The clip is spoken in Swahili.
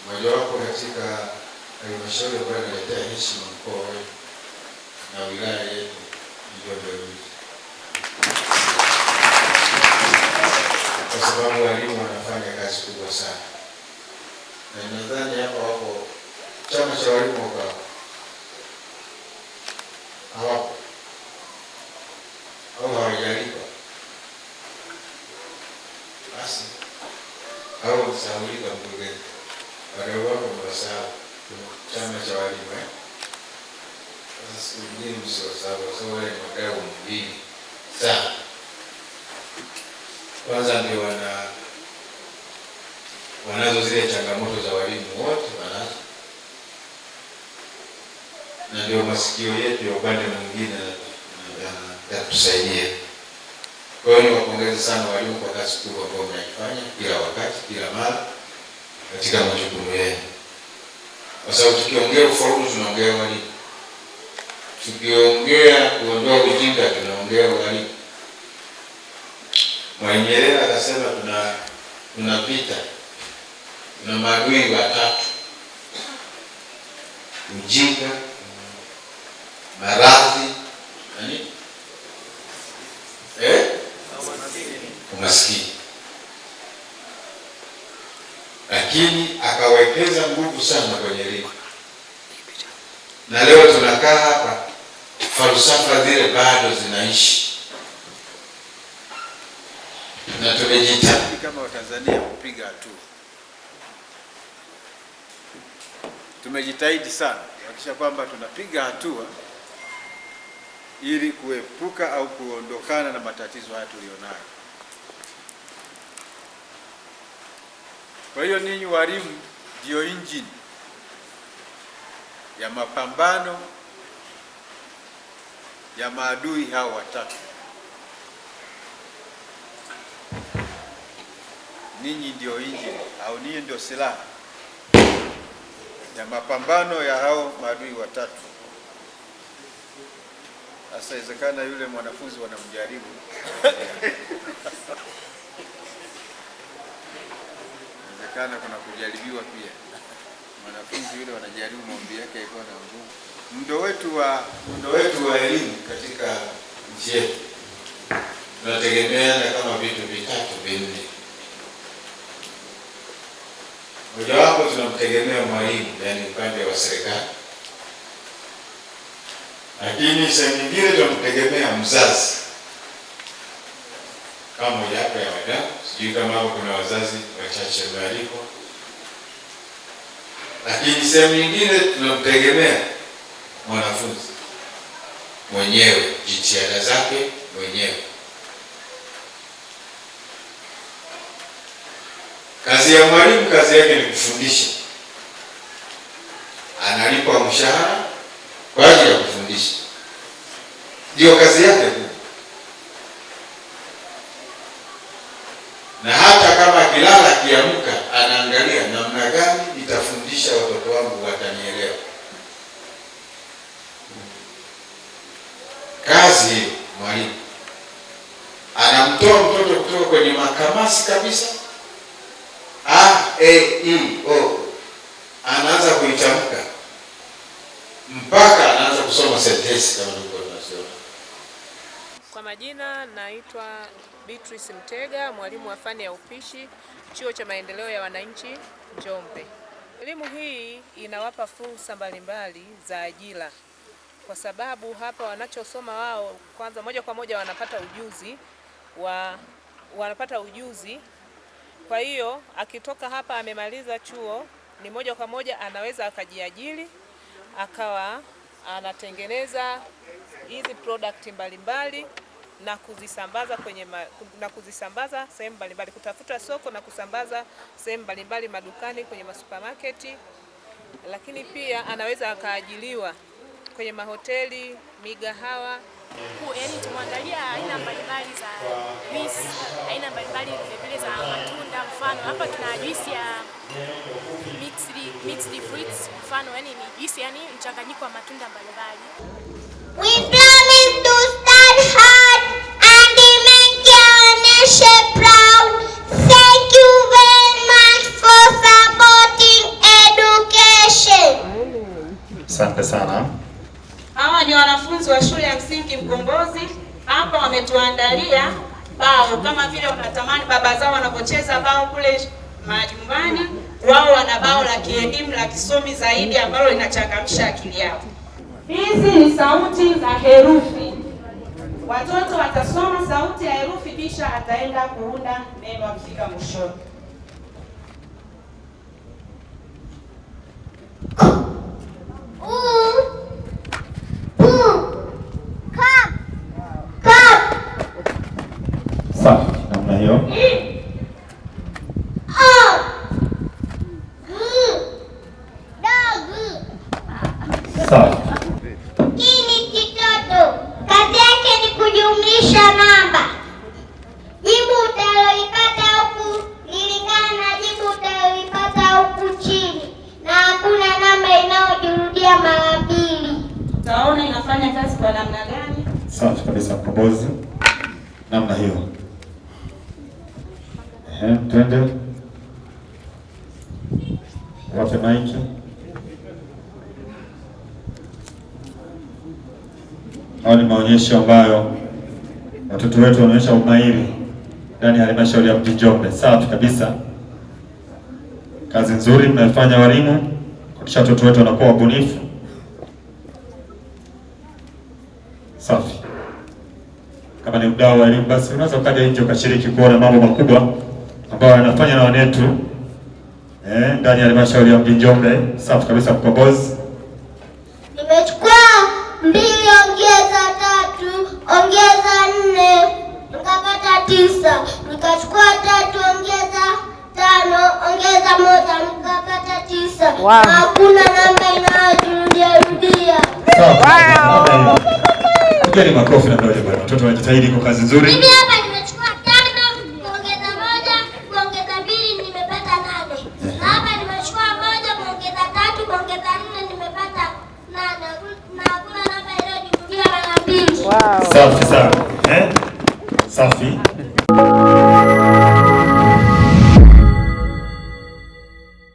mojawapo katika halmashauri ambayo inaletea heshima mkoa wetu na wilaya yetu Njombe, kwa sababu walimu wanafanya kazi kubwa sana, na nadhani hapa wako chama cha walimu kwa hawapo au hawajalipa, basi au msahaulika mkurugenzi wadau wako mwasahau chama cha walimu Sasa siku nyingine msiwasahau kwa sababu wale wadau muhimu sana. Kwanza ndio wanazo zile changamoto za walimu wote wanazo, na ndio masikio yetu ya upande mwingine yatusaidia. Kwa hiyo niwapongeze sana walimu kwa kazi kubwa ambayo mnaifanya kila wakati, kila mara katika majukumu yenu, kwa sababu tukiongea ufaulu tunaongea walimu, tukiongea kuondoa ujinga tunaongea walimu. Mwalimu Nyerere akasema tunapita na maadui watatu: ujinga, maradhi na nini? Umaskini. Lakini akawekeza nguvu sana kwenye elimu, na leo tunakaa hapa, falsafa zile bado zinaishi, na tumejitahidi kama Watanzania kupiga hatua. Tumejitahidi sana kuhakikisha kwamba tunapiga hatua ili kuepuka au kuondokana na matatizo haya tulionayo. Kwa hiyo ninyi walimu ndio injini ya mapambano ya maadui hao watatu. Ninyi ndio injini au ninyi ndio silaha ya mapambano ya hao maadui watatu. Sasa inawezekana yule mwanafunzi wanamjaribu inawezekana kuna kujaribiwa pia. Mwanafunzi yule wanajaribu maombi yake iko na nguvu. Mdo wetu wa elimu katika nchi yetu tunategemeana kama vitu vitatu vinne. Mojawapo tunamtegemea mwalimu, yani upande wa serikali. Lakini sehemu nyingine tunamtegemea mzazi kama mojawapo ya wadau. Sijui kama hapo kuna wazazi wachache waalikwa. Lakini sehemu nyingine tunamtegemea mwanafunzi mwenyewe, jitihada zake mwenyewe. Kazi ya mwalimu, kazi yake ni kufundisha. Analipwa mshahara kwa ajili ya kufundisha, ndio kazi yake tu. Na hata kama akilala akiamka, anaangalia namna gani nitafundisha watoto wangu watanielewa. Kazi hiyo mwalimu anamtoa mtoto kutoka kwenye makamasi kabisa, A, E, I, O, anaanza kuitamka mpaka anaanza kusoma sentensi kama nilivyo tunasema. Kwa majina naitwa Beatrice Mtega, mwalimu wa fani ya upishi, Chuo cha Maendeleo ya Wananchi Njombe. Elimu hii inawapa fursa mbalimbali za ajira, kwa sababu hapa wanachosoma wao kwanza moja kwa moja wanapata ujuzi. Kwa hiyo akitoka hapa amemaliza chuo, ni moja kwa moja anaweza akajiajiri, akawa anatengeneza hizi product mbalimbali na kuzisambaza sehemu mbalimbali, kutafuta soko na kusambaza sehemu mbalimbali, madukani, kwenye masupermarket. Lakini pia anaweza akaajiliwa kwenye mahoteli, migahawa. Yaani tumwangalia aina mbalimbali za juice, aina mbalimbali vile za matunda. Mfano hapa tuna juice ya mixed fruits, mfano yani ni juice yani mchanganyiko wa matunda mbalimbali. We promise to stand hard and make our nation proud. Thank you very much for supporting us. kama vile wanatamani baba zao wanapocheza bao kule majumbani, wao wana bao la kielimu la kisomi zaidi ambalo linachangamsha akili yao. Hizi ni sauti za herufi. Watoto watasoma sauti ya herufi kisha ataenda kuunda neno akifika mwishoni. Sawa, namna hiyo. Sawa. Hii ni kitoto, kazi yake ni kujumlisha namba. Jibu utalolipata huku lilingana na jibu utalolipata huku chini, na hakuna namba inayojirudia mara mbili. Utaona inafanya kazi kwa namna gani? Sawa kabisa mkombozi. Namna hiyo. Twende. Wape maiki. Haya ni maonyesho ambayo watoto wetu wanaonyesha umahiri ndani ya halmashauri ya mji Njombe. Safi kabisa. Kazi nzuri mnafanya walimu, kuhakikisha watoto wetu wanakuwa wabunifu. Safi. Kama ni mdau wa elimu basi unaweza ukaja nje ukashiriki kuona mambo makubwa ambayo yanafanya na wanetu ndani ya halmashauri ya mji Njombe. Safi kabisa mkombozi. Nimechukua 2 ongeza 3 ongeza 4 nikapata 9. Nikachukua 3 ongeza 5 ongeza 1 nikapata 9. Wow. Hakuna namba inayojirudia. Sawa. Pigeni makofi na ndoje bwana. Watoto wanajitahidi kwa kazi nzuri. Mimi hapa nimechukua 5 kuongeza 1 kuongeza 2 nimepata 8. Na hapa nimechukua 1 kuongeza 3 kuongeza 4 nimepata 8. Na hakuna namba inayojirudia mara mbili. Wow. Safi sana. Safi.